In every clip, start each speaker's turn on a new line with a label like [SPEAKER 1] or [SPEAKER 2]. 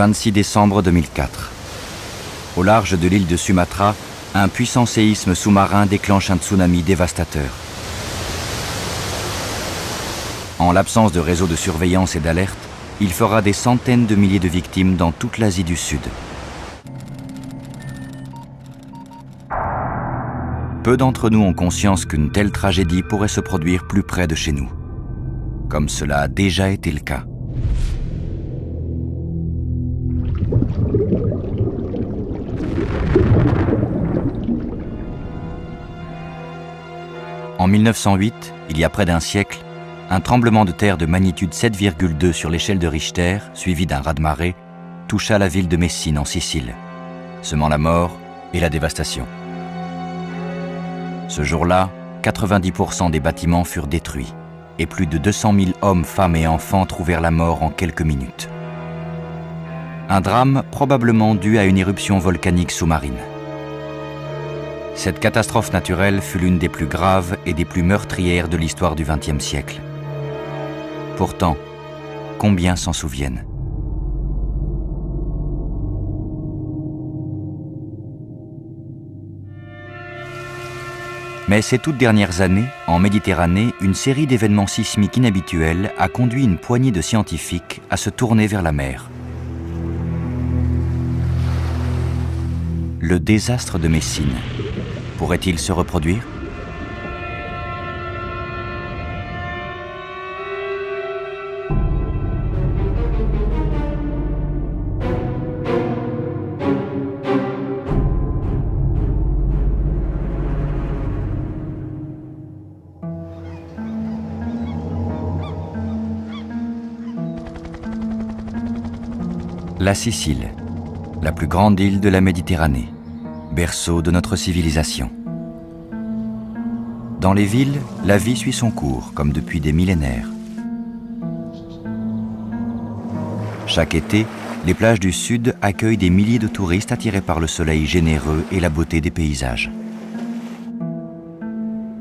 [SPEAKER 1] 26 décembre 2004. Au large de l'île de Sumatra, un puissant séisme sous-marin déclenche un tsunami dévastateur. En l'absence de réseau de surveillance et d'alerte, il fera des centaines de milliers de victimes dans toute l'Asie du Sud. Peu d'entre nous ont conscience qu'une telle tragédie pourrait se produire plus près de chez nous, comme cela a déjà été le cas. En 1908, il y a près d'un siècle, un tremblement de terre de magnitude 7,2 sur l'échelle de Richter, suivi d'un raz-de-marée, toucha la ville de Messine en Sicile, semant la mort et la dévastation. Ce jour-là, 90% des bâtiments furent détruits et plus de 200 000 hommes, femmes et enfants trouvèrent la mort en quelques minutes. Un drame probablement dû à une éruption volcanique sous-marine. Cette catastrophe naturelle fut l'une des plus graves et des plus meurtrières de l'histoire du XXe siècle. Pourtant, combien s'en souviennent? Mais ces toutes dernières années, en Méditerranée, une série d'événements sismiques inhabituels a conduit une poignée de scientifiques à se tourner vers la mer. Le désastre de Messine pourrait-il se reproduire? La Sicile, la plus grande île de la Méditerranée, berceau de notre civilisation. Dans les villes, la vie suit son cours, comme depuis des millénaires. Chaque été, les plages du Sud accueillent des milliers de touristes attirés par le soleil généreux et la beauté des paysages.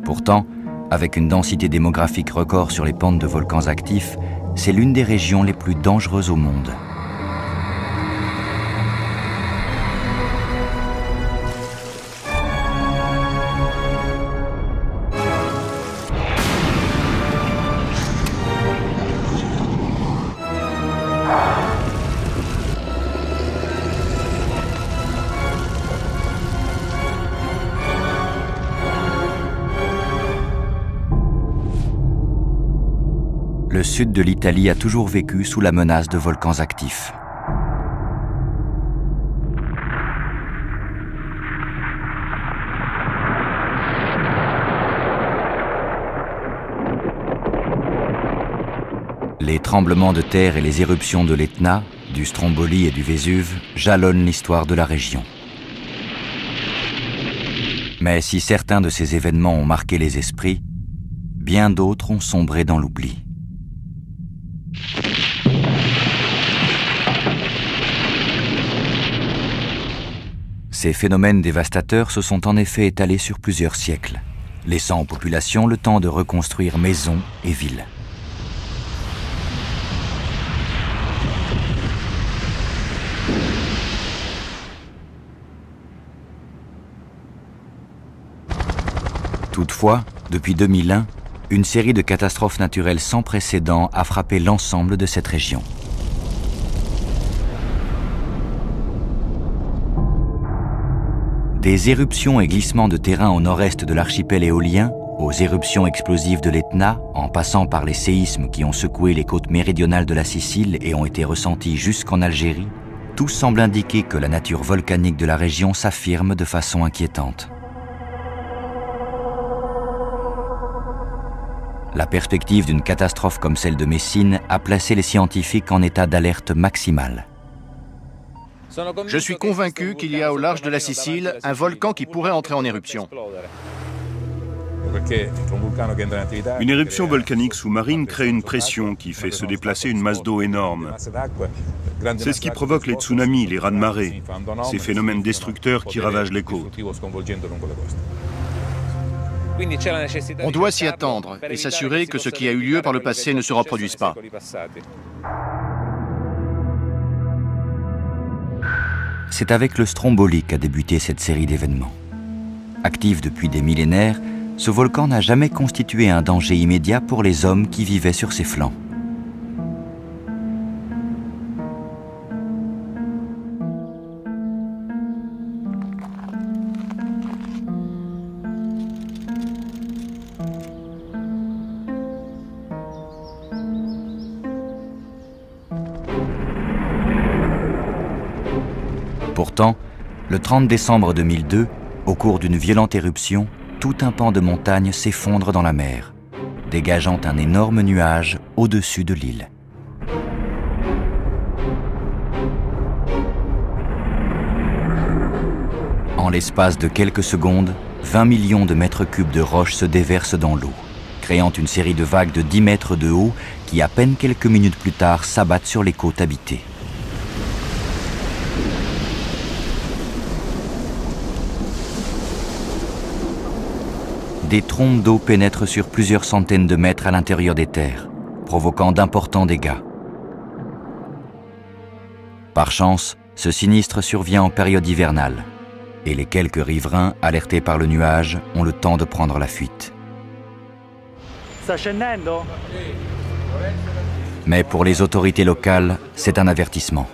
[SPEAKER 1] Pourtant, avec une densité démographique record sur les pentes de volcans actifs, c'est l'une des régions les plus dangereuses au monde. Le sud de l'Italie a toujours vécu sous la menace de volcans actifs. Les tremblements de terre et les éruptions de l'Etna, du Stromboli et du Vésuve jalonnent l'histoire de la région. Mais si certains de ces événements ont marqué les esprits, bien d'autres ont sombré dans l'oubli. Ces phénomènes dévastateurs se sont en effet étalés sur plusieurs siècles, laissant aux populations le temps de reconstruire maisons et villes. Toutefois, depuis 2001, une série de catastrophes naturelles sans précédent a frappé l'ensemble de cette région. Des éruptions et glissements de terrain au nord-est de l'archipel éolien, aux éruptions explosives de l'Etna, en passant par les séismes qui ont secoué les côtes méridionales de la Sicile et ont été ressentis jusqu'en Algérie, tout semble indiquer que la nature volcanique de la région s'affirme de façon inquiétante. La perspective d'une catastrophe comme celle de Messine a placé les scientifiques en état d'alerte maximale.
[SPEAKER 2] Je suis convaincu qu'il y a au large de la Sicile un volcan qui pourrait entrer en éruption.
[SPEAKER 3] Une éruption volcanique sous-marine crée une pression qui fait se déplacer une masse d'eau énorme. C'est ce qui provoque les tsunamis, les raz-de-marée, ces phénomènes destructeurs qui ravagent les côtes.
[SPEAKER 2] On doit s'y attendre et s'assurer que ce qui a eu lieu par le passé ne se reproduise pas.
[SPEAKER 1] c'est avec le Stromboli qu'a débuté cette série d'événements. Actif depuis des millénaires, ce volcan n'a jamais constitué un danger immédiat pour les hommes qui vivaient sur ses flancs. Pourtant, le 30 décembre 2002, au cours d'une violente éruption, tout un pan de montagne s'effondre dans la mer, dégageant un énorme nuage au-dessus de l'île. En l'espace de quelques secondes, 20 millions de mètres cubes de roches se déversent dans l'eau, créant une série de vagues de 10 mètres de haut qui, à peine quelques minutes plus tard, s'abattent sur les côtes habitées. Des trombes d'eau pénètrent sur plusieurs centaines de mètres à l'intérieur des terres, provoquant d'importants dégâts. Par chance, ce sinistre survient en période hivernale, et les quelques riverains, alertés par le nuage, ont le temps de prendre la fuite. Mais pour les autorités locales, c'est un avertissement.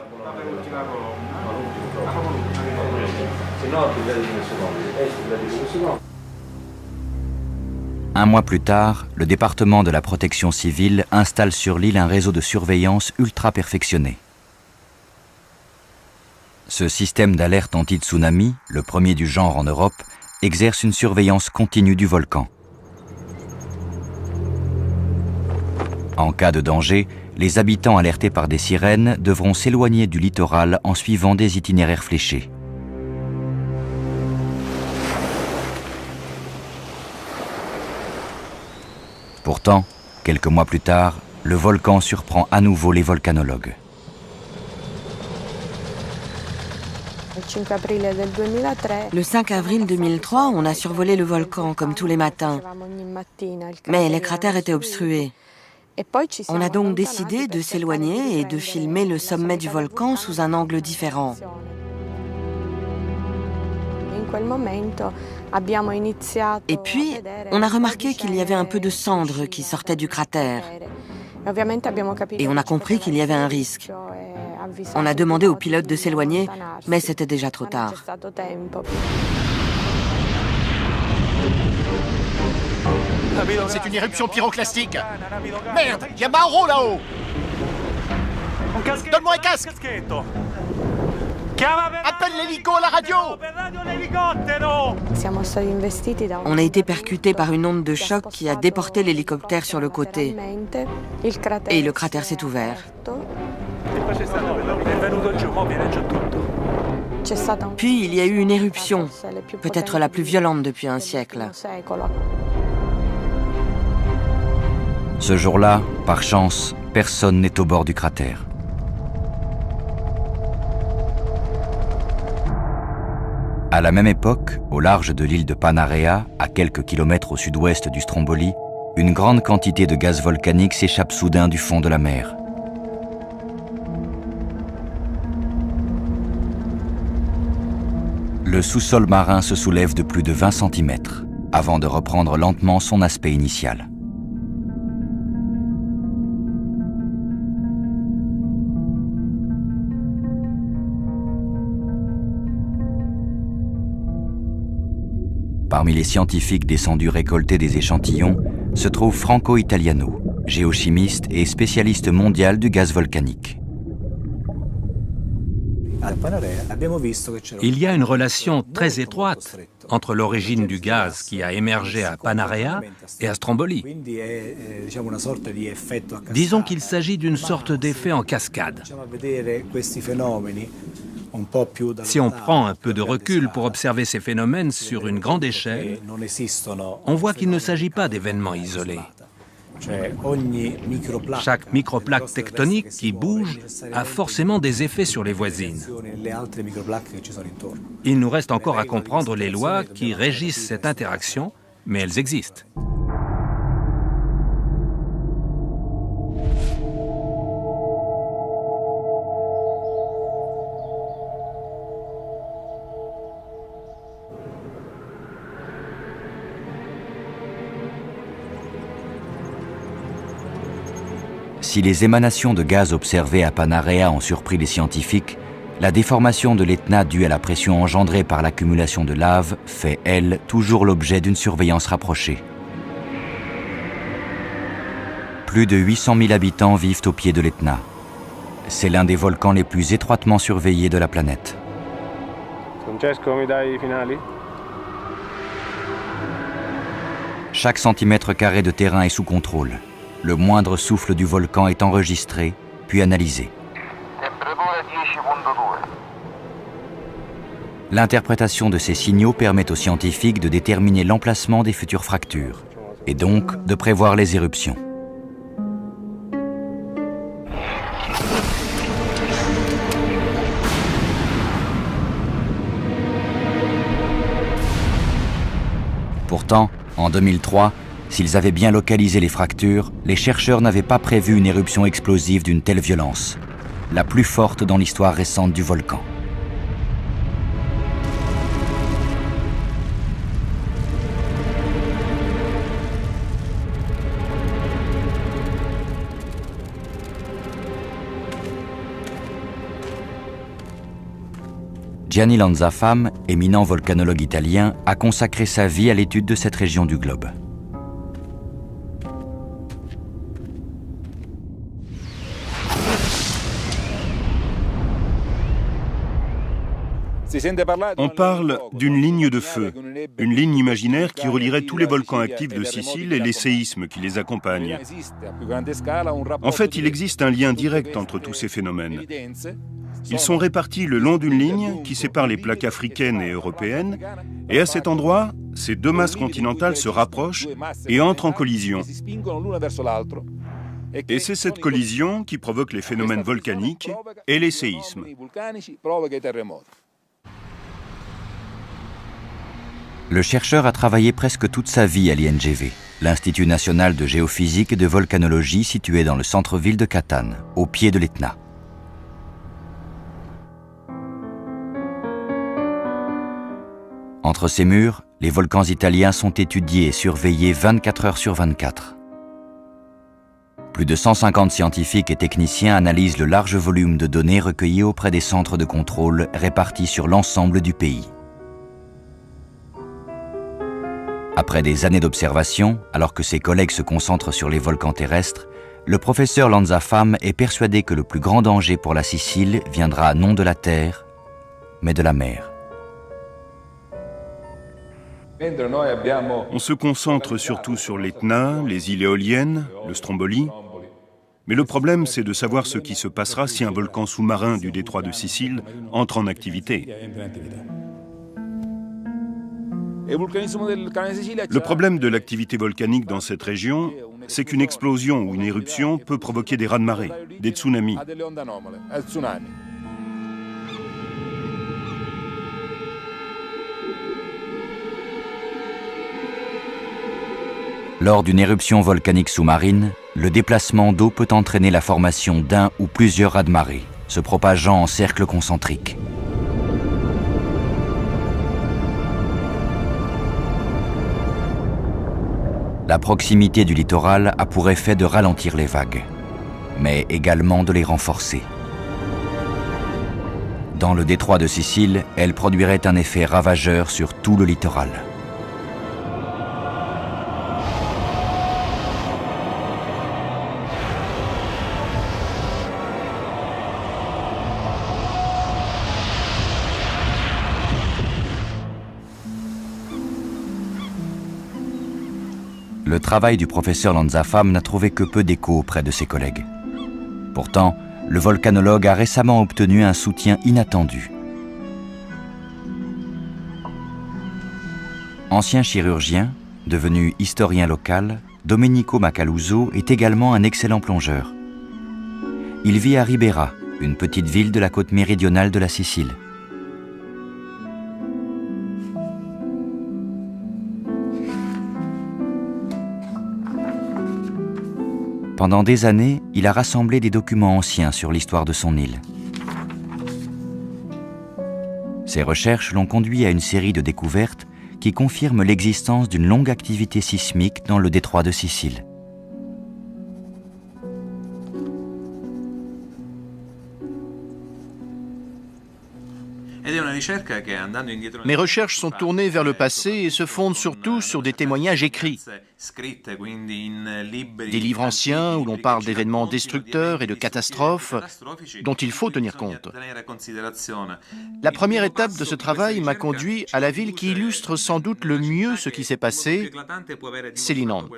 [SPEAKER 1] Un mois plus tard, le département de la protection civile installe sur l'île un réseau de surveillance ultra perfectionné. Ce système d'alerte anti-tsunami, le premier du genre en Europe, exerce une surveillance continue du volcan. En cas de danger, les habitants alertés par des sirènes devront s'éloigner du littoral en suivant des itinéraires fléchés. Pourtant, quelques mois plus tard, le volcan surprend à nouveau les volcanologues.
[SPEAKER 4] Le 5 avril 2003, on a survolé le volcan comme tous les matins, mais les cratères étaient obstrués. On a donc décidé de s'éloigner et de filmer le sommet du volcan sous un angle différent. Et puis, on a remarqué qu'il y avait un peu de cendres qui sortait du cratère. Et on a compris qu'il y avait un risque. On a demandé au pilote de s'éloigner, mais c'était déjà trop tard.
[SPEAKER 2] C'est une éruption pyroclastique. Merde, il y a Mauro là-haut. Donne-moi un casque. Appelle l'hélico à la radio.
[SPEAKER 4] On a été percuté par une onde de choc qui a déporté l'hélicoptère sur le côté. Et le cratère s'est ouvert. Puis il y a eu une éruption, peut-être la plus violente depuis un siècle.
[SPEAKER 1] Ce jour-là, par chance, personne n'est au bord du cratère. À la même époque, au large de l'île de Panarea, à quelques kilomètres au sud-ouest du Stromboli, une grande quantité de gaz volcanique s'échappe soudain du fond de la mer. Le sous-sol marin se soulève de plus de 20 cm, avant de reprendre lentement son aspect initial. Parmi les scientifiques descendus récolter des échantillons, se trouve Franco Italiano, géochimiste et spécialiste mondial du gaz volcanique.
[SPEAKER 5] Il y a une relation très étroite entre l'origine du gaz qui a émergé à Panarea et à Stromboli. Disons qu'il s'agit d'une sorte d'effet en cascade. Si on prend un peu de recul pour observer ces phénomènes sur une grande échelle, on voit qu'il ne s'agit pas d'événements isolés. Chaque microplaque tectonique qui bouge a forcément des effets sur les voisines. Il nous reste encore à comprendre les lois qui régissent cette interaction, mais elles existent.
[SPEAKER 1] Si les émanations de gaz observées à Panarea ont surpris les scientifiques, la déformation de l'Etna due à la pression engendrée par l'accumulation de lave fait, elle, toujours l'objet d'une surveillance rapprochée. Plus de 800 000 habitants vivent au pied de l'Etna. C'est l'un des volcans les plus étroitement surveillés de la planète. Chaque centimètre carré de terrain est sous contrôle. Le moindre souffle du volcan est enregistré, puis analysé. L'interprétation de ces signaux permet aux scientifiques de déterminer l'emplacement des futures fractures, et donc de prévoir les éruptions. Pourtant, en 2003, s'ils avaient bien localisé les fractures, les chercheurs n'avaient pas prévu une éruption explosive d'une telle violence, la plus forte dans l'histoire récente du volcan. Gianni Lanzafame, éminent volcanologue italien, a consacré sa vie à l'étude de cette région du globe.
[SPEAKER 3] On parle d'une ligne de feu, une ligne imaginaire qui relierait tous les volcans actifs de Sicile et les séismes qui les accompagnent. En fait, il existe un lien direct entre tous ces phénomènes. Ils sont répartis le long d'une ligne qui sépare les plaques africaines et européennes, et à cet endroit, ces deux masses continentales se rapprochent et entrent en collision. Et c'est cette collision qui provoque les phénomènes volcaniques et les séismes.
[SPEAKER 1] Le chercheur a travaillé presque toute sa vie à l'INGV, l'Institut national de géophysique et de volcanologie situé dans le centre-ville de Catane, au pied de l'Etna. Entre ces murs, les volcans italiens sont étudiés et surveillés 24 heures sur 24. Plus de 150 scientifiques et techniciens analysent le large volume de données recueillies auprès des centres de contrôle répartis sur l'ensemble du pays. Après des années d'observation, alors que ses collègues se concentrent sur les volcans terrestres, le professeur Lanzafame est persuadé que le plus grand danger pour la Sicile viendra non de la terre, mais de la mer.
[SPEAKER 3] On se concentre surtout sur l'Etna, les îles éoliennes, le Stromboli. Mais le problème, c'est de savoir ce qui se passera si un volcan sous-marin du détroit de Sicile entre en activité. Le problème de l'activité volcanique dans cette région, c'est qu'une explosion ou une éruption peut provoquer des raz-de-marée, des tsunamis.
[SPEAKER 1] Lors d'une éruption volcanique sous-marine, le déplacement d'eau peut entraîner la formation d'un ou plusieurs raz-de-marée, se propageant en cercle concentrique. La proximité du littoral a pour effet de ralentir les vagues, mais également de les renforcer. Dans le détroit de Sicile, elle produirait un effet ravageur sur tout le littoral. Le travail du professeur Lanzafame n'a trouvé que peu d'écho auprès de ses collègues. Pourtant, le volcanologue a récemment obtenu un soutien inattendu. Ancien chirurgien, devenu historien local, Domenico Macaluso est également un excellent plongeur. Il vit à Ribera, une petite ville de la côte méridionale de la Sicile. Pendant des années, il a rassemblé des documents anciens sur l'histoire de son île. Ses recherches l'ont conduit à une série de découvertes qui confirment l'existence d'une longue activité sismique dans le détroit de Sicile.
[SPEAKER 2] Mes recherches sont tournées vers le passé et se fondent surtout sur des témoignages écrits. Des livres anciens où l'on parle d'événements destructeurs et de catastrophes dont il faut tenir compte. La première étape de ce travail m'a conduit à la ville qui illustre sans doute le mieux ce qui s'est passé, Selinunte.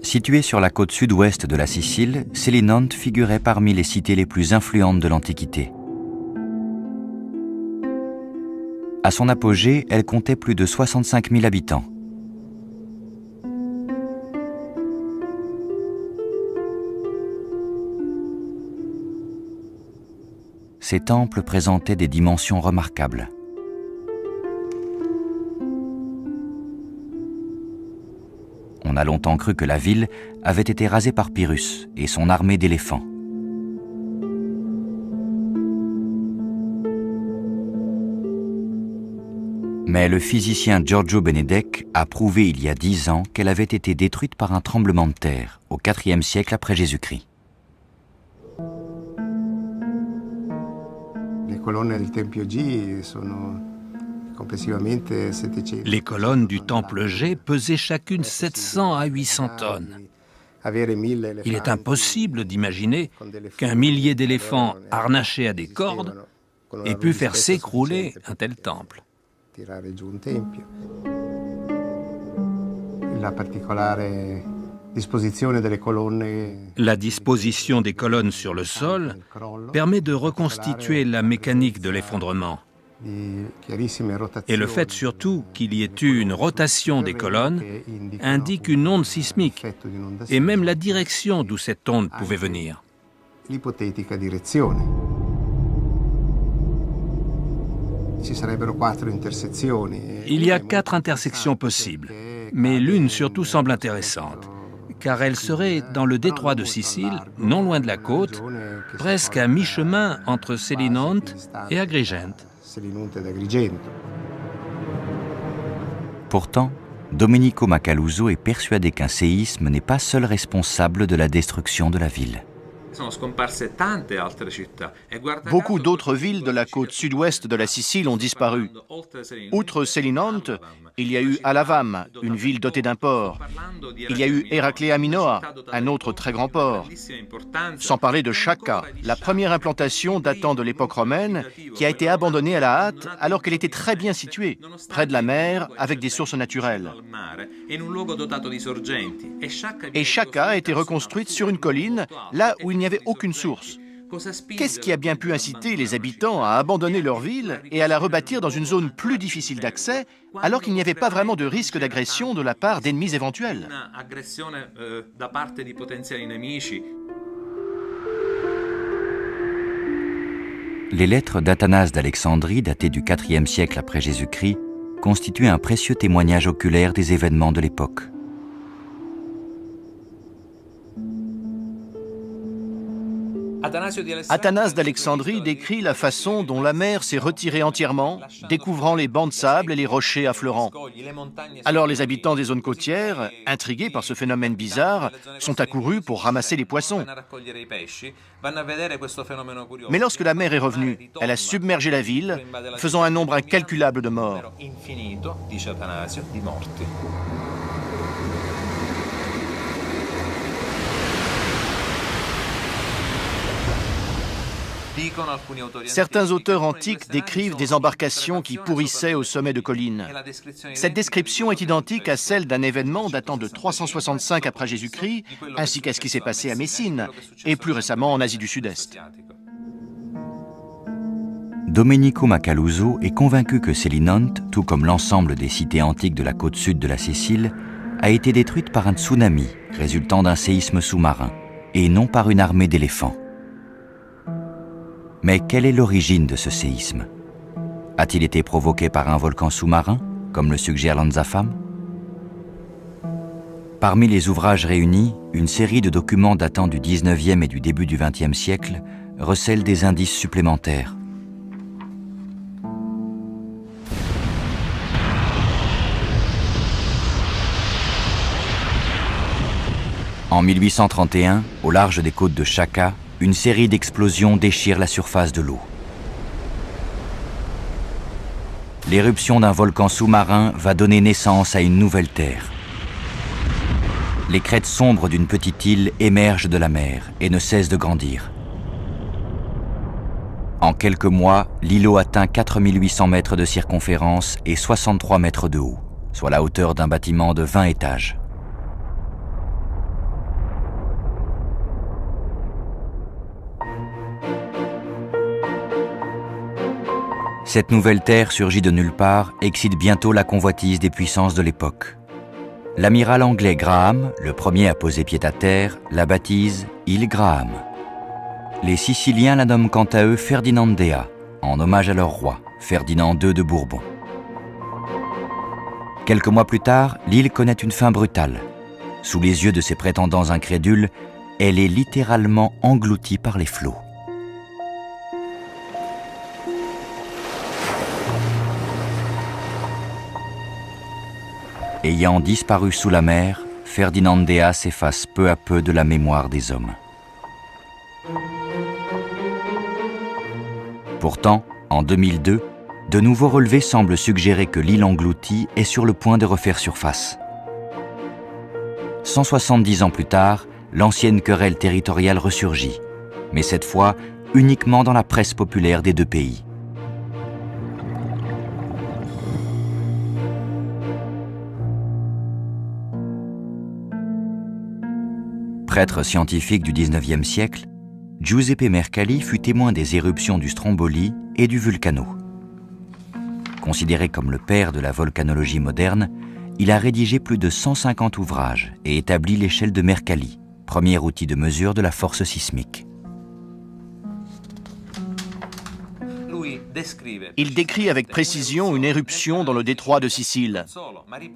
[SPEAKER 1] Située sur la côte sud-ouest de la Sicile, Selinunte figurait parmi les cités les plus influentes de l'Antiquité. À son apogée, elle comptait plus de 65 000 habitants. Ces temples présentaient des dimensions remarquables. On a longtemps cru que la ville avait été rasée par Pyrrhus et son armée d'éléphants. Mais le physicien Giorgio Benedek a prouvé il y a 10 ans qu'elle avait été détruite par un tremblement de terre au IVe siècle après Jésus-Christ.
[SPEAKER 5] Les colonnes du temple G pesaient chacune 700 à 800 tonnes. Il est impossible d'imaginer qu'un millier d'éléphants harnachés à des cordes ait pu faire s'écrouler un tel temple. La disposition des colonnes sur le sol permet de reconstituer la mécanique de l'effondrement. Et le fait surtout qu'il y ait eu une rotation des colonnes indique une onde sismique et même la direction d'où cette onde pouvait venir. Il y a 4 intersections possibles, mais l'une surtout semble intéressante, car elle serait dans le détroit de Sicile, non loin de la côte, presque à mi-chemin entre Selinunte et Agrigente.
[SPEAKER 1] Pourtant, Domenico Macaluso est persuadé qu'un séisme n'est pas seul responsable de la destruction de la ville.
[SPEAKER 2] Beaucoup d'autres villes de la côte sud-ouest de la Sicile ont disparu. Outre Selinunte, il y a eu Alavam, une ville dotée d'un port. Il y a eu Eraclea Minoa, un autre très grand port. Sans parler de Chacca, la première implantation datant de l'époque romaine, qui a été abandonnée à la hâte alors qu'elle était très bien située, près de la mer, avec des sources naturelles. Et Chacca a été reconstruite sur une colline, là où il n'y avait aucune source. Qu'est-ce qui a bien pu inciter les habitants à abandonner leur ville et à la rebâtir dans une zone plus difficile d'accès, alors qu'il n'y avait pas vraiment de risque d'agression de la part d'ennemis éventuels?
[SPEAKER 1] Les lettres d'Athanase d'Alexandrie, datées du IVe siècle après Jésus-Christ, constituent un précieux témoignage oculaire des événements de l'époque.
[SPEAKER 2] Athanase d'Alexandrie décrit la façon dont la mer s'est retirée entièrement, découvrant les bancs de sable et les rochers affleurants. Alors les habitants des zones côtières, intrigués par ce phénomène bizarre, sont accourus pour ramasser les poissons. Mais lorsque la mer est revenue, elle a submergé la ville, faisant un nombre incalculable de morts. Certains auteurs antiques décrivent des embarcations qui pourrissaient au sommet de collines. Cette description est identique à celle d'un événement datant de 365 après Jésus-Christ, ainsi qu'à ce qui s'est passé à Messine, et plus récemment en Asie du Sud-Est.
[SPEAKER 1] Domenico Macaluso est convaincu que Selinunte, tout comme l'ensemble des cités antiques de la côte sud de la Sicile, a été détruite par un tsunami résultant d'un séisme sous-marin, et non par une armée d'éléphants. Mais quelle est l'origine de ce séisme? A-t-il été provoqué par un volcan sous-marin, comme le suggère Lanzafame? Parmi les ouvrages réunis, une série de documents datant du XIXe et du début du XXe siècle recèle des indices supplémentaires. En 1831, au large des côtes de Chaka, une série d'explosions déchire la surface de l'eau. L'éruption d'un volcan sous-marin va donner naissance à une nouvelle terre. Les crêtes sombres d'une petite île émergent de la mer et ne cessent de grandir. En quelques mois, l'îlot atteint 4800 mètres de circonférence et 63 mètres de haut, soit la hauteur d'un bâtiment de 20 étages. Cette nouvelle terre surgit de nulle part excite bientôt la convoitise des puissances de l'époque. L'amiral anglais Graham, le premier à poser pied à terre, la baptise île Graham. Les Siciliens la nomment quant à eux Ferdinandea, en hommage à leur roi, Ferdinand II de Bourbon. Quelques mois plus tard, l'île connaît une fin brutale. Sous les yeux de ses prétendants incrédules, elle est littéralement engloutie par les flots. Ayant disparu sous la mer, Ferdinandea s'efface peu à peu de la mémoire des hommes. Pourtant, en 2002, de nouveaux relevés semblent suggérer que l'île engloutie est sur le point de refaire surface. 170 ans plus tard, l'ancienne querelle territoriale ressurgit, mais cette fois uniquement dans la presse populaire des deux pays. Prêtre scientifique du XIXe siècle, Giuseppe Mercalli fut témoin des éruptions du Stromboli et du Vulcano. Considéré comme le père de la volcanologie moderne, il a rédigé plus de 150 ouvrages et établi l'échelle de Mercalli, premier outil de mesure de la force sismique.
[SPEAKER 2] Il décrit avec précision une éruption dans le détroit de Sicile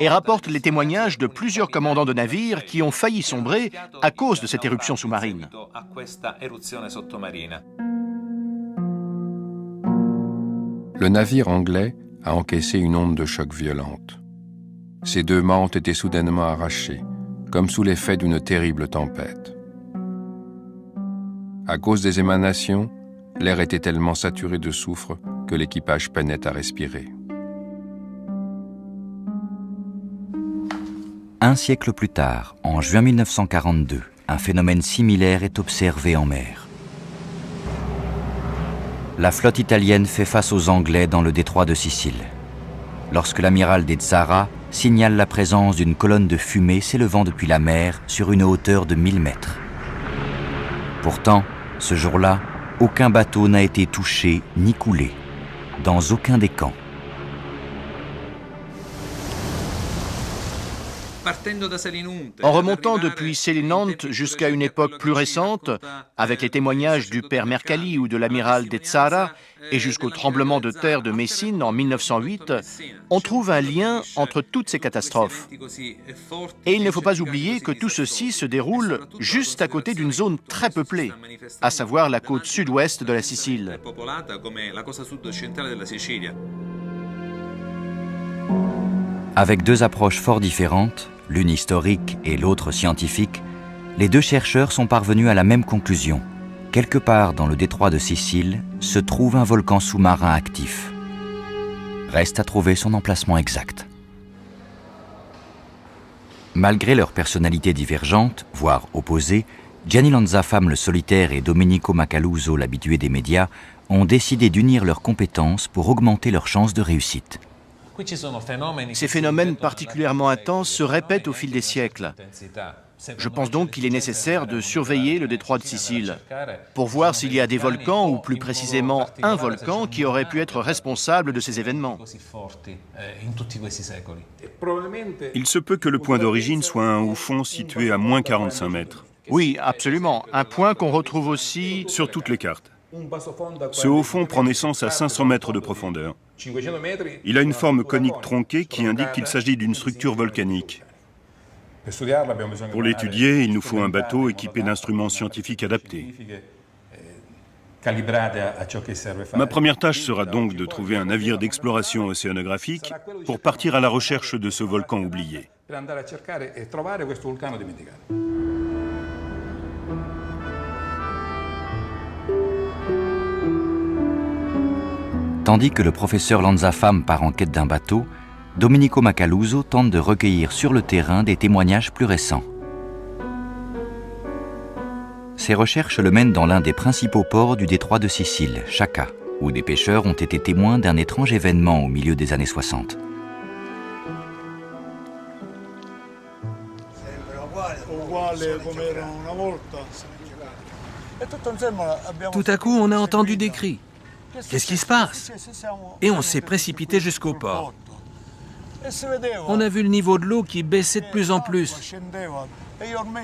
[SPEAKER 2] et rapporte les témoignages de plusieurs commandants de navires qui ont failli sombrer à cause de cette éruption sous-marine.
[SPEAKER 6] Le navire anglais a encaissé une onde de choc violente. Ses deux mâts ont été soudainement arrachés, comme sous l'effet d'une terrible tempête. À cause des émanations, l'air était tellement saturé de soufre que l'équipage peinait à respirer.
[SPEAKER 1] Un siècle plus tard, en juin 1942, un phénomène similaire est observé en mer. La flotte italienne fait face aux Anglais dans le détroit de Sicile. Lorsque l'amiral de Zara signale la présence d'une colonne de fumée s'élevant depuis la mer sur une hauteur de 1000 mètres. Pourtant, ce jour-là, aucun bateau n'a été touché ni coulé, dans aucun des camps.
[SPEAKER 2] En remontant depuis Selinunte jusqu'à une époque plus récente, avec les témoignages du père Mercalli ou de l'amiral de Zara, et jusqu'au tremblement de terre de Messine en 1908, on trouve un lien entre toutes ces catastrophes. Et il ne faut pas oublier que tout ceci se déroule juste à côté d'une zone très peuplée, à savoir la côte sud-ouest de la Sicile.
[SPEAKER 1] Avec deux approches fort différentes, l'une historique et l'autre scientifique, les deux chercheurs sont parvenus à la même conclusion. Quelque part dans le détroit de Sicile se trouve un volcan sous-marin actif. Reste à trouver son emplacement exact. Malgré leurs personnalités divergentes, voire opposées, Gianni Lanzafame le solitaire et Domenico Macaluso, l'habitué des médias, ont décidé d'unir leurs compétences pour augmenter leurs chances de réussite.
[SPEAKER 2] Ces phénomènes particulièrement intenses se répètent au fil des siècles. Je pense donc qu'il est nécessaire de surveiller le détroit de Sicile pour voir s'il y a des volcans, ou plus précisément un volcan, qui aurait pu être responsable de ces événements.
[SPEAKER 3] Il se peut que le point d'origine soit un haut fond situé à moins 45 mètres.
[SPEAKER 2] Oui, absolument. Un point qu'on retrouve aussi
[SPEAKER 3] sur toutes les cartes. Ce haut fond prend naissance à 500 mètres de profondeur. Il a une forme conique tronquée qui indique qu'il s'agit d'une structure volcanique. Pour l'étudier, il nous faut un bateau équipé d'instruments scientifiques adaptés. Ma première tâche sera donc de trouver un navire d'exploration océanographique pour partir à la recherche de ce volcan oublié.
[SPEAKER 1] Tandis que le professeur Lanzafame part en quête d'un bateau, Domenico Macaluso tente de recueillir sur le terrain des témoignages plus récents. Ses recherches le mènent dans l'un des principaux ports du détroit de Sicile, Chacca, où des pêcheurs ont été témoins d'un étrange événement au milieu des années 60.
[SPEAKER 5] Tout à coup, on a entendu des cris. Qu'est-ce qui se passe? Et on s'est précipité jusqu'au port. On a vu le niveau de l'eau qui baissait de plus en plus.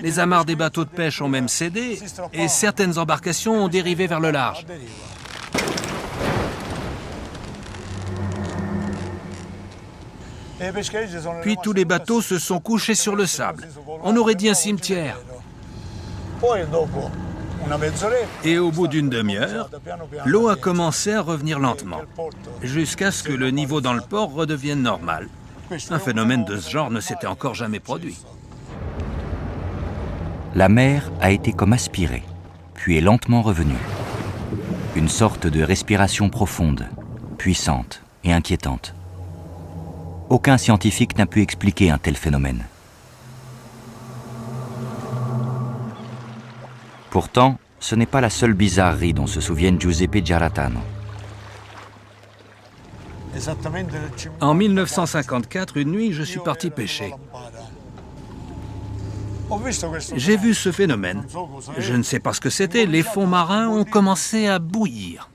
[SPEAKER 5] Les amarres des bateaux de pêche ont même cédé et certaines embarcations ont dérivé vers le large. Puis tous les bateaux se sont couchés sur le sable. On aurait dit un cimetière. Et au bout d'une demi-heure, l'eau a commencé à revenir lentement, jusqu'à ce que le niveau dans le port redevienne normal. Un phénomène de ce genre ne s'était encore jamais produit.
[SPEAKER 1] La mer a été comme aspirée, puis est lentement revenue. Une sorte de respiration profonde, puissante et inquiétante. Aucun scientifique n'a pu expliquer un tel phénomène. Pourtant, ce n'est pas la seule bizarrerie dont se souviennent Giuseppe Giarratano.
[SPEAKER 5] En 1954, une nuit, je suis parti pêcher. J'ai vu ce phénomène. Je ne sais pas ce que c'était. Les fonds marins ont commencé à bouillir.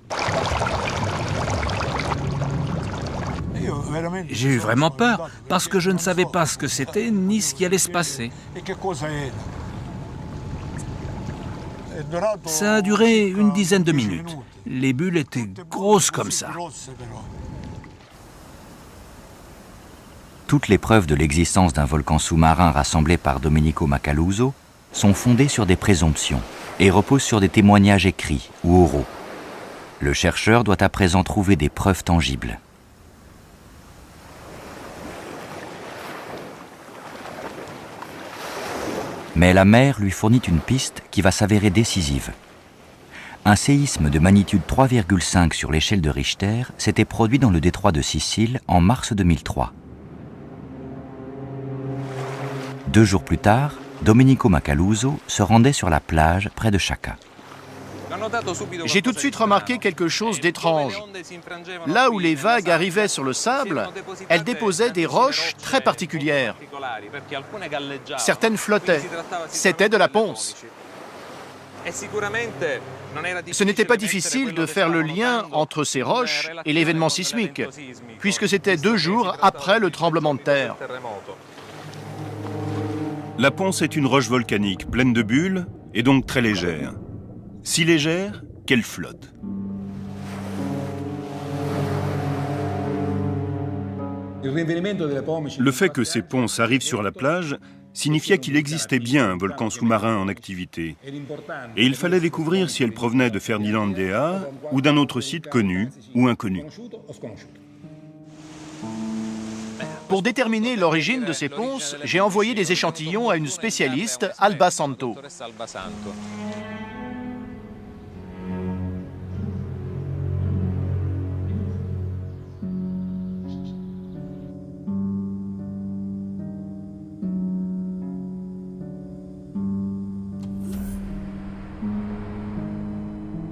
[SPEAKER 5] J'ai eu vraiment peur parce que je ne savais pas ce que c'était ni ce qui allait se passer. Ça a duré une dizaine de minutes. Les bulles étaient grosses comme ça.
[SPEAKER 1] Toutes les preuves de l'existence d'un volcan sous-marin rassemblé par Domenico Macaluso sont fondées sur des présomptions et reposent sur des témoignages écrits ou oraux. Le chercheur doit à présent trouver des preuves tangibles. Mais la mer lui fournit une piste qui va s'avérer décisive. Un séisme de magnitude 3,5 sur l'échelle de Richter s'était produit dans le détroit de Sicile en mars 2003. 2 jours plus tard, Domenico Macaluso se rendait sur la plage près de Chacca.
[SPEAKER 2] J'ai tout de suite remarqué quelque chose d'étrange. Là où les vagues arrivaient sur le sable, elles déposaient des roches très particulières. Certaines flottaient. C'était de la ponce. Ce n'était pas difficile de faire le lien entre ces roches et l'événement sismique, puisque c'était 2 jours après le tremblement de terre.
[SPEAKER 3] La ponce est une roche volcanique pleine de bulles et donc très légère. Si légère qu'elle flotte. Le fait que ces ponces arrivent sur la plage signifiait qu'il existait bien un volcan sous-marin en activité. Et il fallait découvrir si elle provenait de Ferdinandea ou d'un autre site connu ou inconnu.
[SPEAKER 2] Pour déterminer l'origine de ces ponces, j'ai envoyé des échantillons à une spécialiste, Alba Santo.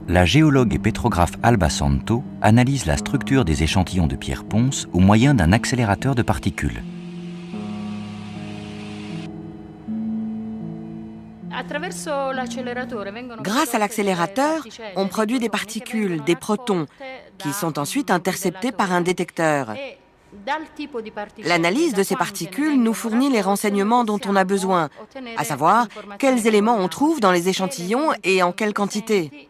[SPEAKER 1] La géologue et pétrographe Alba Santo analyse la structure des échantillons de pierre ponce au moyen d'un accélérateur de particules.
[SPEAKER 4] Grâce à l'accélérateur, on produit des particules, des protons, qui sont ensuite interceptés par un détecteur. L'analyse de ces particules nous fournit les renseignements dont on a besoin, à savoir quels éléments on trouve dans les échantillons et en quelle quantité.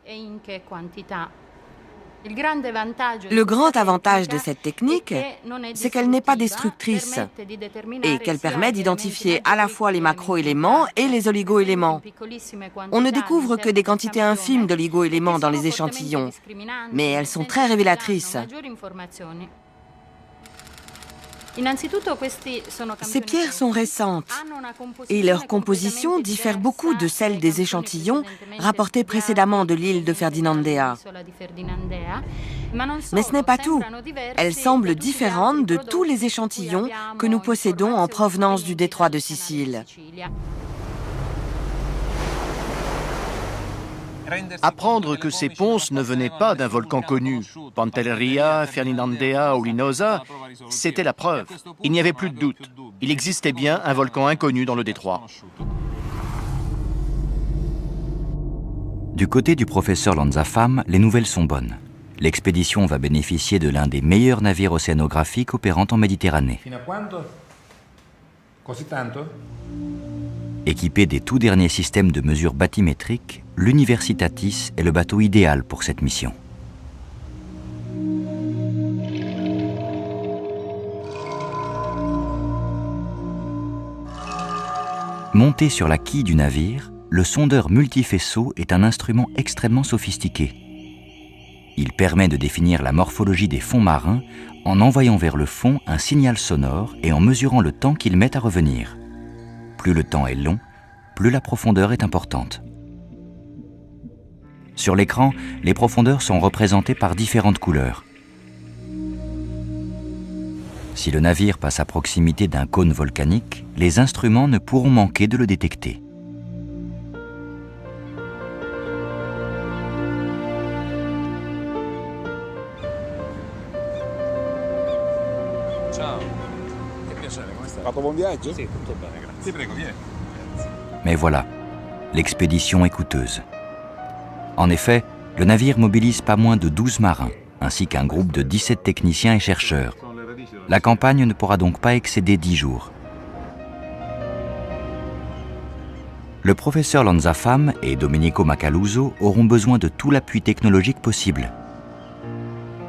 [SPEAKER 4] Le grand avantage de cette technique, c'est qu'elle n'est pas destructrice et qu'elle permet d'identifier à la fois les macroéléments et les oligoéléments. On ne découvre que des quantités infimes d'oligoéléments dans les échantillons, mais elles sont très révélatrices. Ces pierres sont récentes et leur composition diffère beaucoup de celle des échantillons rapportés précédemment de l'île de Ferdinandea. Mais ce n'est pas tout. Elles semblent différentes de tous les échantillons que nous possédons en provenance du détroit de Sicile.
[SPEAKER 2] Apprendre que ces ponces ne venaient pas d'un volcan connu, Pantelleria, Ferdinandea ou Linosa, c'était la preuve. Il n'y avait plus de doute. Il existait bien un volcan inconnu dans le détroit.
[SPEAKER 1] Du côté du professeur Lanzafame, les nouvelles sont bonnes. L'expédition va bénéficier de l'un des meilleurs navires océanographiques opérant en Méditerranée. Équipé des tout derniers systèmes de mesure bathymétriques, l'Universitatis est le bateau idéal pour cette mission. Monté sur la quille du navire, le sondeur multifaisceau est un instrument extrêmement sophistiqué. Il permet de définir la morphologie des fonds marins en envoyant vers le fond un signal sonore et en mesurant le temps qu'il met à revenir. Plus le temps est long, plus la profondeur est importante. Sur l'écran, les profondeurs sont représentées par différentes couleurs. Si le navire passe à proximité d'un cône volcanique, les instruments ne pourront manquer de le détecter. Mais voilà, l'expédition est coûteuse. En effet, le navire mobilise pas moins de 12 marins, ainsi qu'un groupe de 17 techniciens et chercheurs. La campagne ne pourra donc pas excéder 10 jours. Le professeur Lanzafame et Domenico Macaluso auront besoin de tout l'appui technologique possible.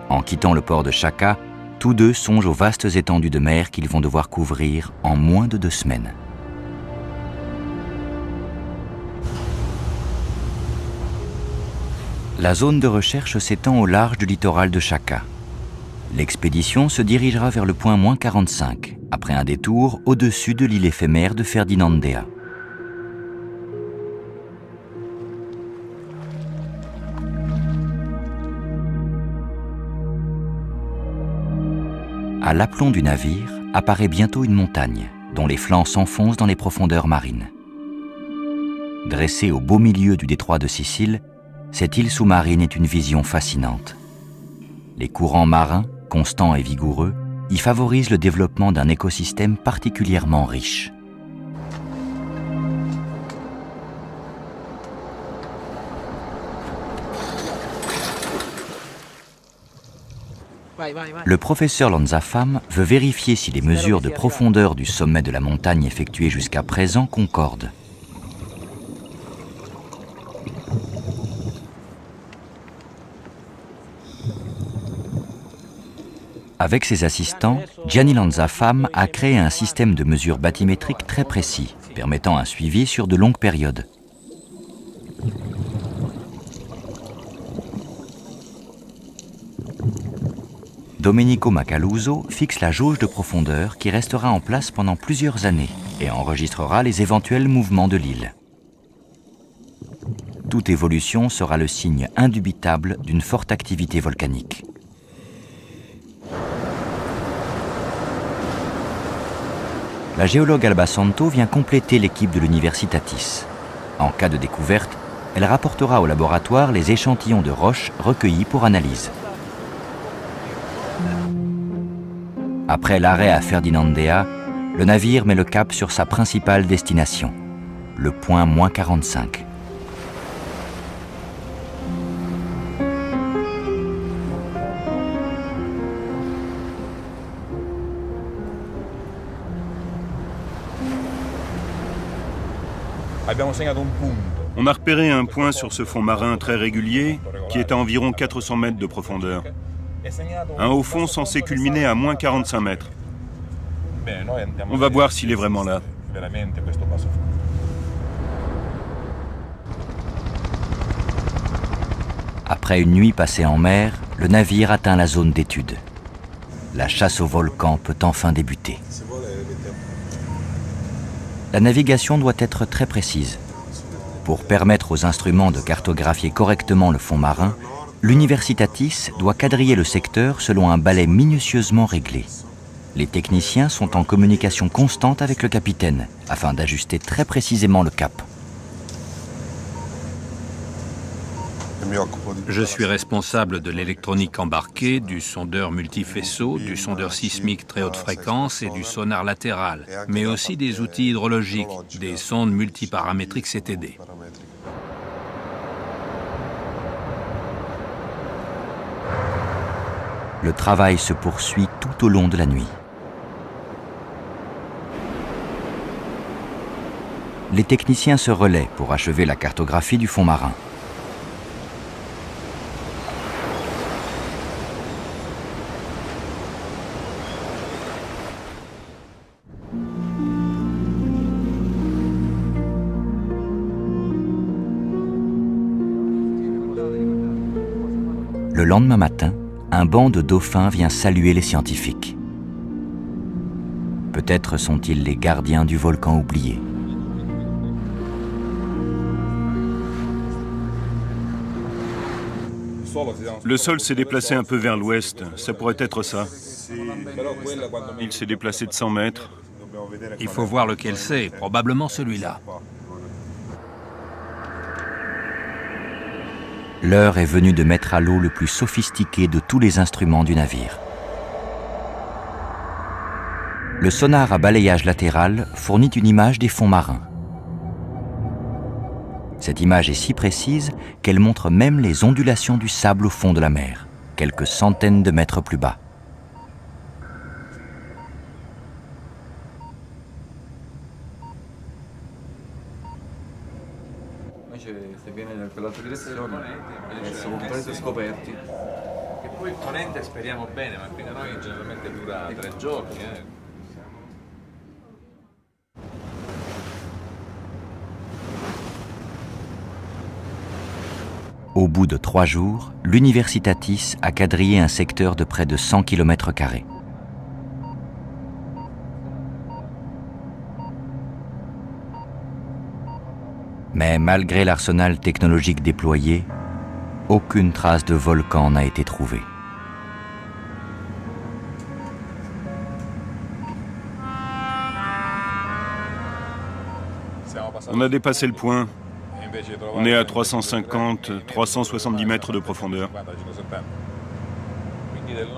[SPEAKER 1] En quittant le port de Chacca, tous deux songent aux vastes étendues de mer qu'ils vont devoir couvrir en moins de 2 semaines. La zone de recherche s'étend au large du littoral de Chacca. L'expédition se dirigera vers le point -45, après un détour au-dessus de l'île éphémère de Ferdinandea. À l'aplomb du navire apparaît bientôt une montagne, dont les flancs s'enfoncent dans les profondeurs marines. Dressée au beau milieu du détroit de Sicile, cette île sous-marine est une vision fascinante. Les courants marins, constants et vigoureux, y favorisent le développement d'un écosystème particulièrement riche. Le professeur Lanzafame veut vérifier si les mesures de profondeur du sommet de la montagne effectuées jusqu'à présent concordent. Avec ses assistants, Gianni Lanzafame a créé un système de mesure bathymétrique très précis, permettant un suivi sur de longues périodes. Domenico Macaluso fixe la jauge de profondeur qui restera en place pendant plusieurs années et enregistrera les éventuels mouvements de l'île. Toute évolution sera le signe indubitable d'une forte activité volcanique. La géologue Alba Santo vient compléter l'équipe de l'Universitatis. En cas de découverte, elle rapportera au laboratoire les échantillons de roches recueillis pour analyse. Après l'arrêt à Ferdinandea, le navire met le cap sur sa principale destination, le point -45.
[SPEAKER 3] On a repéré un point sur ce fond marin très régulier qui est à environ 400 mètres de profondeur. Un haut fond censé culminer à -45 mètres. On va voir s'il est vraiment là.
[SPEAKER 1] Après une nuit passée en mer, le navire atteint la zone d'étude. La chasse au volcan peut enfin débuter. la navigation doit être très précise. Pour permettre aux instruments de cartographier correctement le fond marin, l'Universitatis doit quadriller le secteur selon un balai minutieusement réglé. Les techniciens sont en communication constante avec le capitaine afin d'ajuster très précisément le cap.
[SPEAKER 5] Je suis responsable de l'électronique embarquée, du sondeur multifaisceau, du sondeur sismique très haute fréquence et du sonar latéral, mais aussi des outils hydrologiques, des sondes multiparamétriques CTD.
[SPEAKER 1] Le travail se poursuit tout au long de la nuit. Les techniciens se relaient pour achever la cartographie du fond marin. Le lendemain matin, un banc de dauphins vient saluer les scientifiques. Peut-être sont-ils les gardiens du volcan oublié.
[SPEAKER 3] Le sol s'est déplacé un peu vers l'ouest, ça pourrait être ça. Il s'est déplacé de 100 mètres.
[SPEAKER 5] Il faut voir lequel c'est, probablement celui-là.
[SPEAKER 1] L'heure est venue de mettre à l'eau le plus sophistiqué de tous les instruments du navire. Le sonar à balayage latéral fournit une image des fonds marins. Cette image est si précise qu'elle montre même les ondulations du sable au fond de la mer, quelques centaines de mètres plus bas.
[SPEAKER 7] Se viene da quell'altra direzione sono completamente scoperti. E poi il ponente speriamo bene, ma qui da noi generalmente dura 3 giorni.
[SPEAKER 1] Au bout de 3 jours, l'Universitatis a quadrillé un secteur de près de 100 km². Mais malgré l'arsenal technologique déployé, aucune trace de volcan n'a été trouvée.
[SPEAKER 3] On a dépassé le point. On est à 350-370 mètres de profondeur.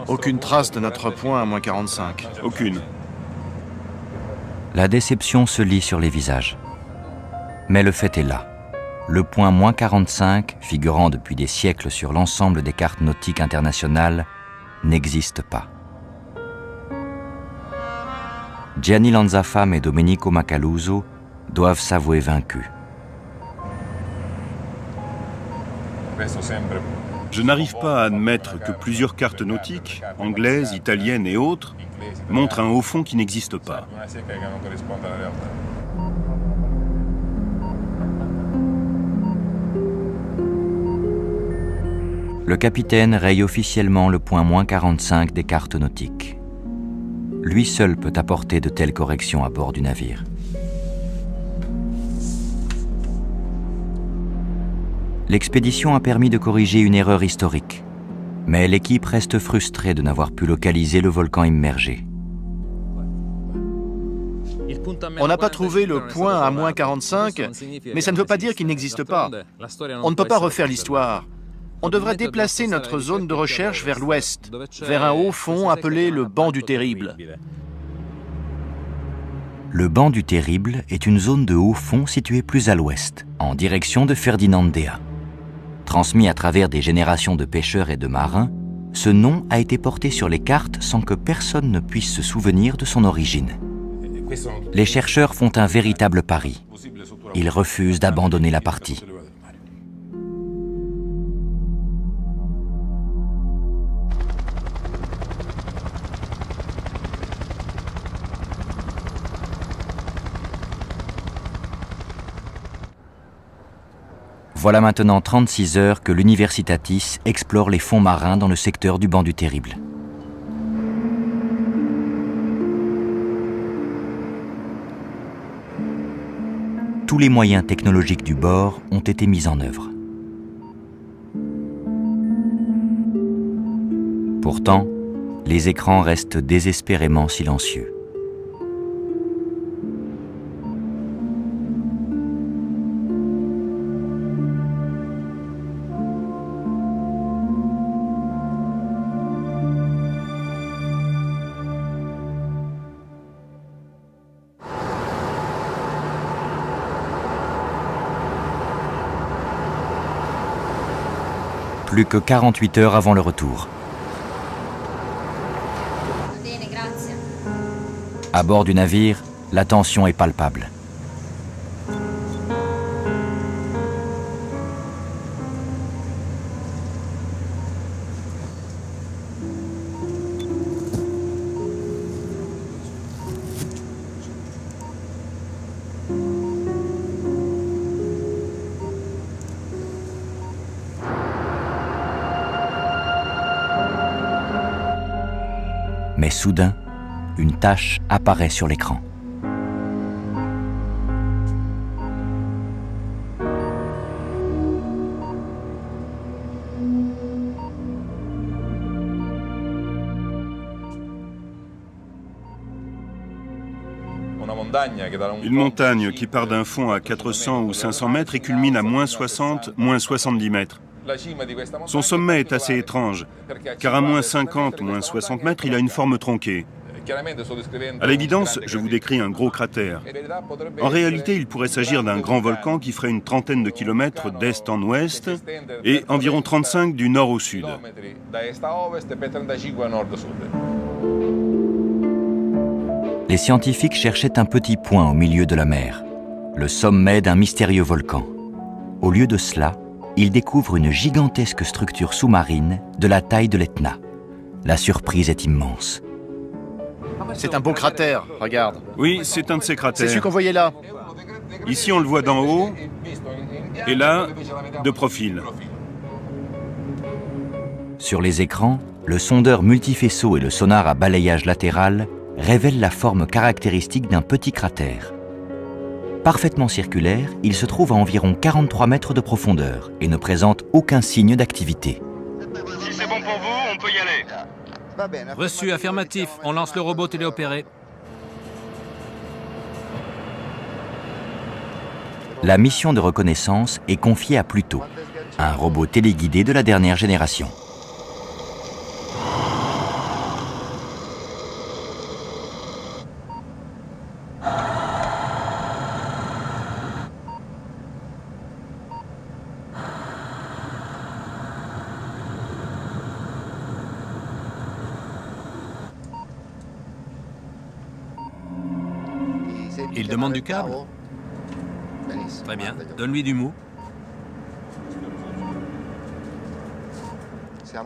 [SPEAKER 2] Aucune trace de notre point à moins 45.
[SPEAKER 3] Aucune.
[SPEAKER 1] La déception se lit sur les visages. Mais le fait est là. Le point moins 45, figurant depuis des siècles sur l'ensemble des cartes nautiques internationales, n'existe pas. Gianni Lanzafame et Domenico Macaluso doivent s'avouer vaincus.
[SPEAKER 3] Je n'arrive pas à admettre que plusieurs cartes nautiques, anglaises, italiennes et autres, montrent un haut fond qui n'existe pas.
[SPEAKER 1] Le capitaine raye officiellement le point moins 45 des cartes nautiques. Lui seul peut apporter de telles corrections à bord du navire. L'expédition a permis de corriger une erreur historique, mais l'équipe reste frustrée de n'avoir pu localiser le volcan immergé.
[SPEAKER 2] On n'a pas trouvé le point à moins 45, mais ça ne veut pas dire qu'il n'existe pas. On ne peut pas refaire l'histoire. On devrait déplacer notre zone de recherche vers l'ouest, vers un haut fond appelé le banc du Terrible.
[SPEAKER 1] Le banc du Terrible est une zone de haut fond située plus à l'ouest, en direction de Ferdinandea. Transmis à travers des générations de pêcheurs et de marins, ce nom a été porté sur les cartes sans que personne ne puisse se souvenir de son origine. Les chercheurs font un véritable pari. Ils refusent d'abandonner la partie. Voilà maintenant 36 heures que l'Universitatis explore les fonds marins dans le secteur du banc du Terrible. tous les moyens technologiques du bord ont été mis en œuvre. Pourtant, les écrans restent désespérément silencieux. Plus que 48 heures avant le retour. À bord du navire, la tension est palpable. Mais soudain, une tache apparaît sur l'écran.
[SPEAKER 3] Une montagne qui part d'un fond à 400 ou 500 mètres et culmine à moins 60, moins 70 mètres. Son sommet est assez étrange, car à moins 50, moins 60 mètres, il a une forme tronquée. À l'évidence, je vous décris un gros cratère. En réalité, il pourrait s'agir d'un grand volcan qui ferait une trentaine de kilomètres d'est en ouest et environ 35 du nord au sud.
[SPEAKER 1] Les scientifiques cherchaient un petit point au milieu de la mer, le sommet d'un mystérieux volcan. Au lieu de cela, ils découvrent une gigantesque structure sous-marine de la taille de l'Etna. La surprise est immense.
[SPEAKER 2] C'est un beau cratère, regarde.
[SPEAKER 3] Oui, c'est un de ces cratères.
[SPEAKER 2] C'est celui qu'on voyait là.
[SPEAKER 3] Ici, on le voit d'en haut, et là, de profil.
[SPEAKER 1] Sur les écrans, le sondeur multifaisceau et le sonar à balayage latéral révèlent la forme caractéristique d'un petit cratère. Parfaitement circulaire, il se trouve à environ 43 mètres de profondeur et ne présente aucun signe d'activité.
[SPEAKER 8] Si c'est bon pour vous, on peut y aller.
[SPEAKER 5] Reçu, affirmatif. On lance le robot téléopéré.
[SPEAKER 1] La mission de reconnaissance est confiée à Pluto, un robot téléguidé de la dernière génération.
[SPEAKER 5] Il demande du câble? Très bien. Donne-lui du mou.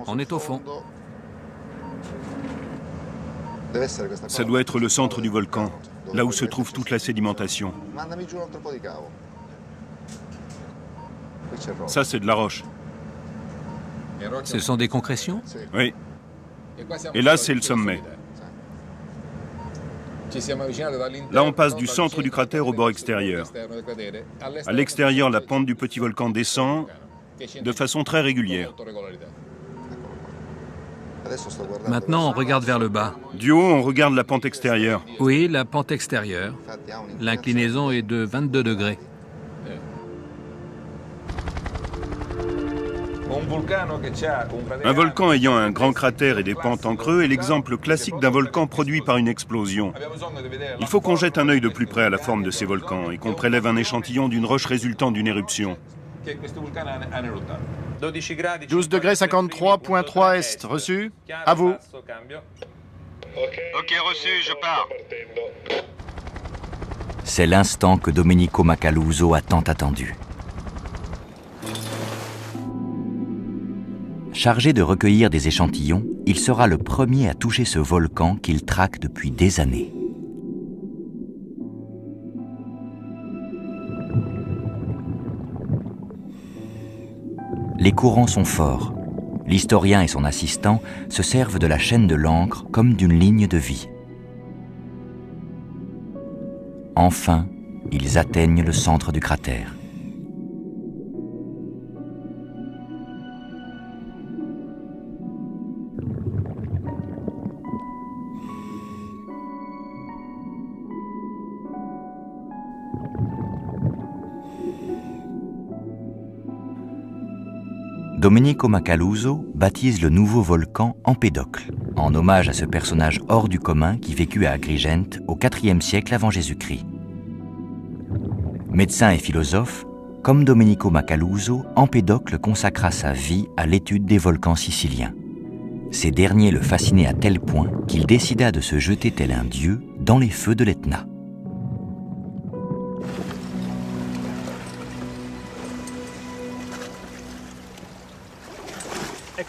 [SPEAKER 5] On est au fond.
[SPEAKER 3] Ça doit être le centre du volcan, là où se trouve toute la sédimentation. Ça, c'est de la roche.
[SPEAKER 5] Ce sont des concrétions?
[SPEAKER 3] Oui. Et là, c'est le sommet. Là, on passe du centre du cratère au bord extérieur. À l'extérieur, la pente du petit volcan descend de façon très régulière.
[SPEAKER 5] Maintenant, on regarde vers le bas.
[SPEAKER 3] Du haut, on regarde la pente extérieure.
[SPEAKER 5] Oui, la pente extérieure. L'inclinaison est de 22 degrés.
[SPEAKER 3] Un volcan ayant un grand cratère et des pentes en creux est l'exemple classique d'un volcan produit par une explosion. Il faut qu'on jette un œil de plus près à la forme de ces volcans et qu'on prélève un échantillon d'une roche résultant d'une éruption.
[SPEAKER 2] 12 degrés 53.3 Est, reçu. À vous.
[SPEAKER 8] Ok, reçu, je pars.
[SPEAKER 1] C'est l'instant que Domenico Macaluso a tant attendu. Chargé de recueillir des échantillons, il sera le premier à toucher ce volcan qu'il traque depuis des années. Les courants sont forts. L'historien et son assistant se servent de la chaîne de l'encre comme d'une ligne de vie. Enfin, Ils atteignent le centre du cratère. Domenico Macaluso baptise le nouveau volcan Empédocle, en hommage à ce personnage hors du commun qui vécut à Agrigent au IVe siècle avant Jésus-Christ. Médecin et philosophe, comme Domenico Macaluso, Empédocle consacra sa vie à l'étude des volcans siciliens. Ces derniers le fascinaient à tel point qu'il décida de se jeter tel un dieu dans les feux de l'Etna.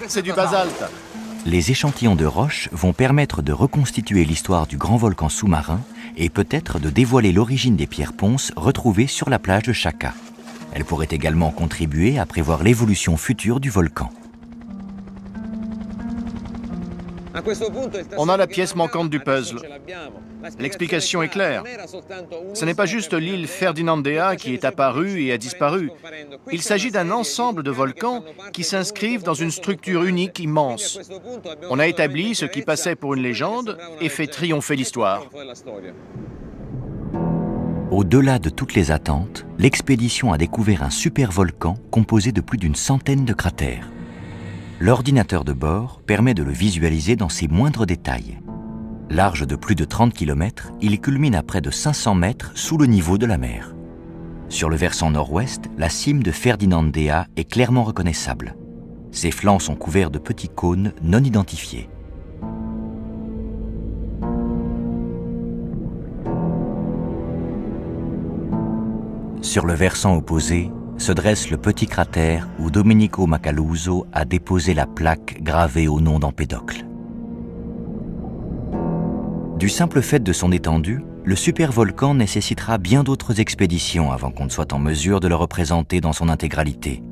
[SPEAKER 2] C'est du basalte.
[SPEAKER 1] Les échantillons de roches vont permettre de reconstituer l'histoire du grand volcan sous-marin et peut-être de dévoiler l'origine des pierres ponces retrouvées sur la plage de Chacca. Elles pourraient également contribuer à prévoir l'évolution future du volcan.
[SPEAKER 2] On a la pièce manquante du puzzle. L'explication est claire. Ce n'est pas juste l'île Ferdinandea qui est apparue et a disparu. Il s'agit d'un ensemble de volcans qui s'inscrivent dans une structure unique immense. On a établi ce qui passait pour une légende et fait triompher l'histoire.
[SPEAKER 1] Au-delà de toutes les attentes, l'expédition a découvert un supervolcan composé de plus d'une centaine de cratères. L'ordinateur de bord permet de le visualiser dans ses moindres détails. Large de plus de 30 km, il culmine à près de 500 mètres sous le niveau de la mer. Sur le versant nord-ouest, la cime de Ferdinandea est clairement reconnaissable. Ses flancs sont couverts de petits cônes non identifiés. Sur le versant opposé, se dresse le petit cratère où Domenico Macaluso a déposé la plaque gravée au nom d'Empédocle. Du simple fait de son étendue, le supervolcan nécessitera bien d'autres expéditions avant qu'on ne soit en mesure de le représenter dans son intégralité.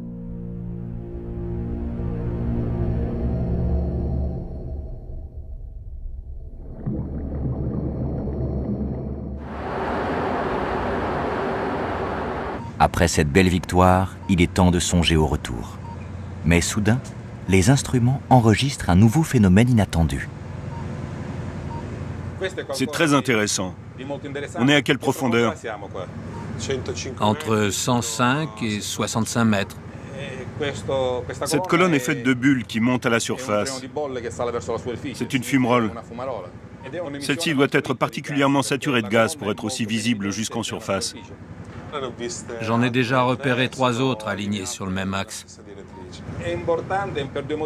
[SPEAKER 1] Après cette belle victoire, il est temps de songer au retour. Mais soudain, les instruments enregistrent un nouveau phénomène inattendu.
[SPEAKER 3] C'est très intéressant. On est à quelle profondeur?
[SPEAKER 5] Entre 105 et 65 mètres.
[SPEAKER 3] Cette colonne est faite de bulles qui montent à la surface. C'est une fumerole. Celle-ci doit être particulièrement saturée de gaz pour être aussi visible jusqu'en surface.
[SPEAKER 5] J'en ai déjà repéré 3 autres alignés sur le même axe.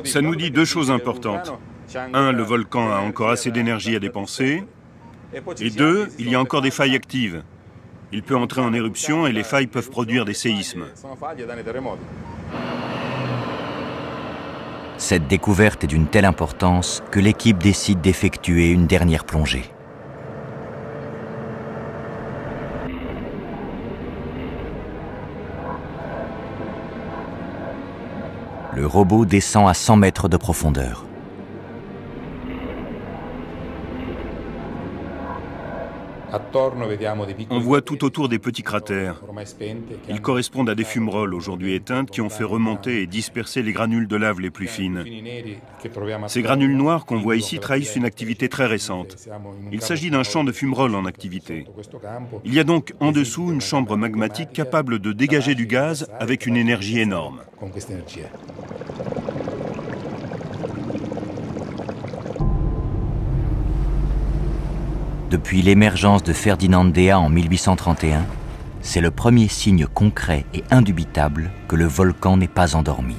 [SPEAKER 3] Ça nous dit deux choses importantes. 1, le volcan a encore assez d'énergie à dépenser. Et 2, il y a encore des failles actives. Il peut entrer en éruption et les failles peuvent produire des séismes.
[SPEAKER 1] Cette découverte est d'une telle importance que l'équipe décide d'effectuer une dernière plongée. Le robot descend à 100 mètres de profondeur.
[SPEAKER 3] On voit tout autour des petits cratères. Ils correspondent à des fumerolles aujourd'hui éteintes qui ont fait remonter et disperser les granules de lave les plus fines. Ces granules noires qu'on voit ici trahissent une activité très récente. Il s'agit d'un champ de fumerolles en activité. Il y a donc en dessous une chambre magmatique capable de dégager du gaz avec une énergie énorme.
[SPEAKER 1] Depuis l'émergence de Ferdinandea en 1831, c'est le premier signe concret et indubitable que le volcan n'est pas endormi.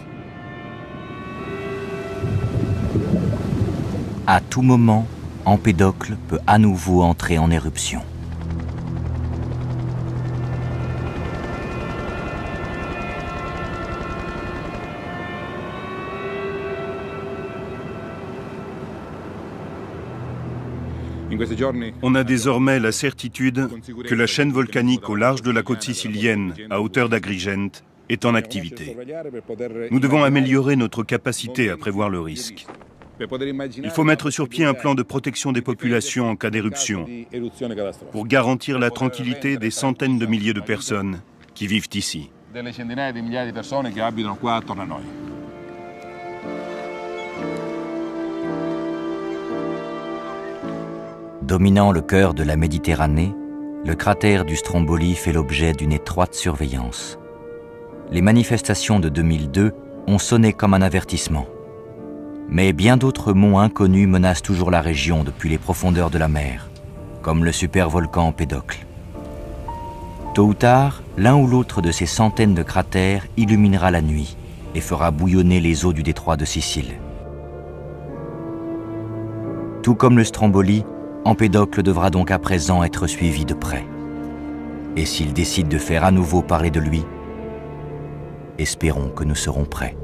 [SPEAKER 1] À tout moment, Empédocle peut à nouveau entrer en éruption.
[SPEAKER 3] On a désormais la certitude que la chaîne volcanique au large de la côte sicilienne, à hauteur d'Agrigent, est en activité. Nous devons améliorer notre capacité à prévoir le risque. Il faut mettre sur pied un plan de protection des populations en cas d'éruption pour garantir la tranquillité des centaines de milliers de personnes qui vivent ici.
[SPEAKER 1] Dominant le cœur de la Méditerranée, le cratère du Stromboli fait l'objet d'une étroite surveillance. Les manifestations de 2002 ont sonné comme un avertissement. Mais bien d'autres monts inconnus menacent toujours la région depuis les profondeurs de la mer, comme le supervolcan Empédocle. Tôt ou tard, l'un ou l'autre de ces centaines de cratères illuminera la nuit et fera bouillonner les eaux du détroit de Sicile. Tout comme le Stromboli, Empédocle devra donc à présent être suivi de près. Et s'il décide de faire à nouveau parler de lui, espérons que nous serons prêts.